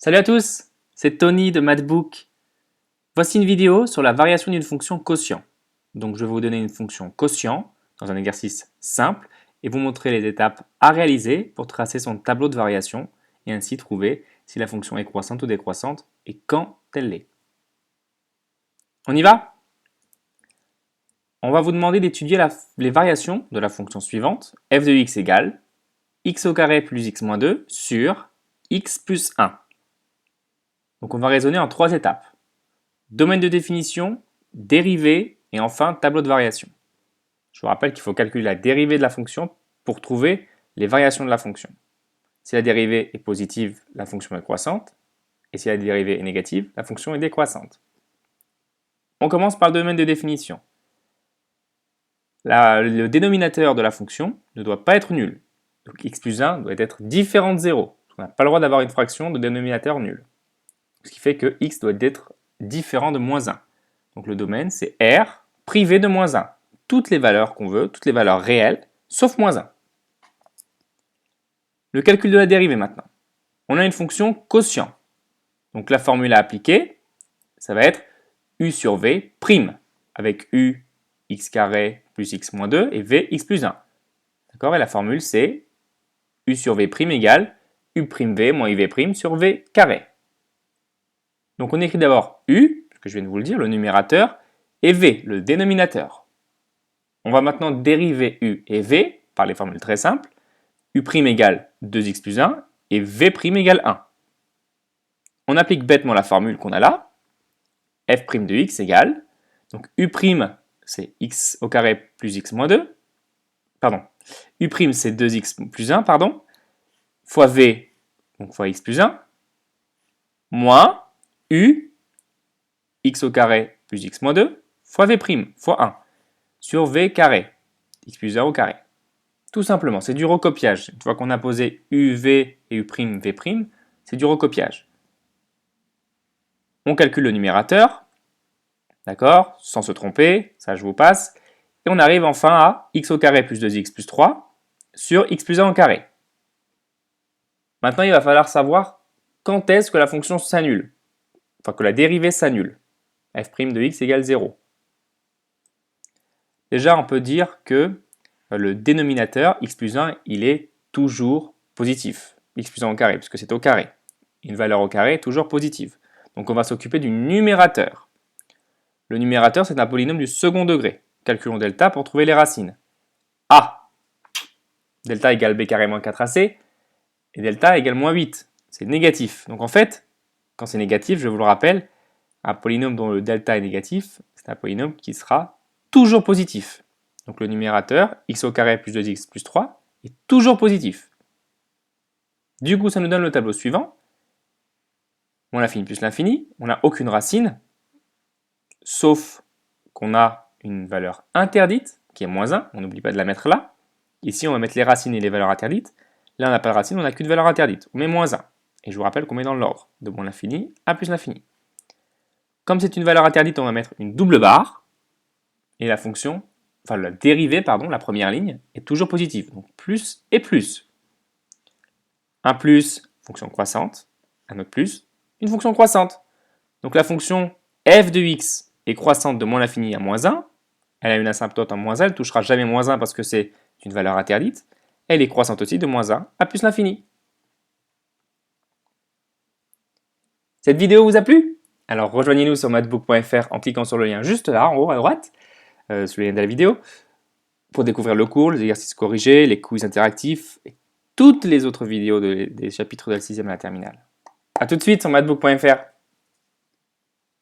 Salut à tous, c'est Tony de Mathbook. Voici une vidéo sur la variation d'une fonction quotient. Donc je vais vous donner une fonction quotient dans un exercice simple et vous montrer les étapes à réaliser pour tracer son tableau de variation et ainsi trouver si la fonction est croissante ou décroissante et quand elle l'est. On y va? On va vous demander d'étudier les variations de la fonction suivante, f de x égale x au carré plus x moins 2 sur x plus 1. Donc on va raisonner en 3 étapes. Domaine de définition, dérivée et enfin tableau de variation. Je vous rappelle qu'il faut calculer la dérivée de la fonction pour trouver les variations de la fonction. Si la dérivée est positive, la fonction est croissante, et si la dérivée est négative, la fonction est décroissante. On commence par le domaine de définition. Le dénominateur de la fonction ne doit pas être nul. Donc x plus 1 doit être différent de 0. On n'a pas le droit d'avoir une fraction de dénominateur nul. Ce qui fait que x doit être différent de moins 1. Donc le domaine, c'est R privé de moins 1. Toutes les valeurs qu'on veut, toutes les valeurs réelles, sauf moins 1. Le calcul de la dérivée maintenant. On a une fonction quotient. Donc la formule à appliquer, ça va être u sur v prime, avec u x carré plus x moins 2 et v x plus 1. D'accord? Et la formule, c'est u sur v prime égale u prime v moins uv prime sur v carré. Donc on écrit d'abord u, que je viens de vous le dire, le numérateur, et v, le dénominateur. On va maintenant dériver u et v par les formules très simples. U' égale 2x plus 1 et v' égale 1. On applique bêtement la formule qu'on a là. F' de x égale, donc u' c'est x au carré plus x moins 2, pardon, u' c'est 2x plus 1, pardon, fois v, donc fois x plus 1, moins u, x au carré plus x moins 2, fois v', fois 1, sur v carré, x plus 1 au carré. Tout simplement, c'est du recopiage. Une fois qu'on a posé uv et u', v', c'est du recopiage. On calcule le numérateur, d'accord, sans se tromper, ça je vous passe, et on arrive enfin à x au carré plus 2x plus 3 sur x plus 1 au carré. Maintenant, il va falloir savoir quand est-ce que la fonction s'annule, enfin que la dérivée s'annule. F' de x égale 0. Déjà, on peut dire que le dénominateur, x plus 1, il est toujours positif. X plus 1 au carré, puisque c'est au carré. Une valeur au carré est toujours positive. Donc on va s'occuper du numérateur. Le numérateur, c'est un polynôme du second degré. Calculons delta pour trouver les racines. A. Delta égale b carré moins 4ac. Et delta égale moins 8. C'est négatif. Donc en fait, quand c'est négatif, je vous le rappelle, un polynôme dont le delta est négatif, c'est un polynôme qui sera toujours positif. Donc le numérateur, x au carré plus 2x plus 3, est toujours positif. Du coup, ça nous donne le tableau suivant. On l'infini plus l'infini, on n'a aucune racine, sauf qu'on a une valeur interdite, qui est moins 1, on n'oublie pas de la mettre là. Ici, on va mettre les racines et les valeurs interdites. Là, on n'a pas de racine, on n'a qu'une valeur interdite. On met moins 1. Et je vous rappelle qu'on met dans l'ordre, de moins l'infini à plus l'infini. Comme c'est une valeur interdite, on va mettre une double barre, et la fonction, enfin la dérivée, pardon, la première ligne, est toujours positive. Donc plus et plus. Un plus, fonction croissante, un autre plus, une fonction croissante. Donc la fonction f de x est croissante de moins l'infini à moins 1, elle a une asymptote en moins 1, elle ne touchera jamais moins 1 parce que c'est une valeur interdite, elle est croissante aussi de moins 1 à plus l'infini. Cette vidéo vous a plu? Alors rejoignez-nous sur mathbook.fr en cliquant sur le lien juste là, en haut à droite, sur le lien de la vidéo, pour découvrir le cours, les exercices corrigés, les quiz interactifs et toutes les autres vidéos des chapitres de la 6e à la terminale. A tout de suite sur mathbook.fr.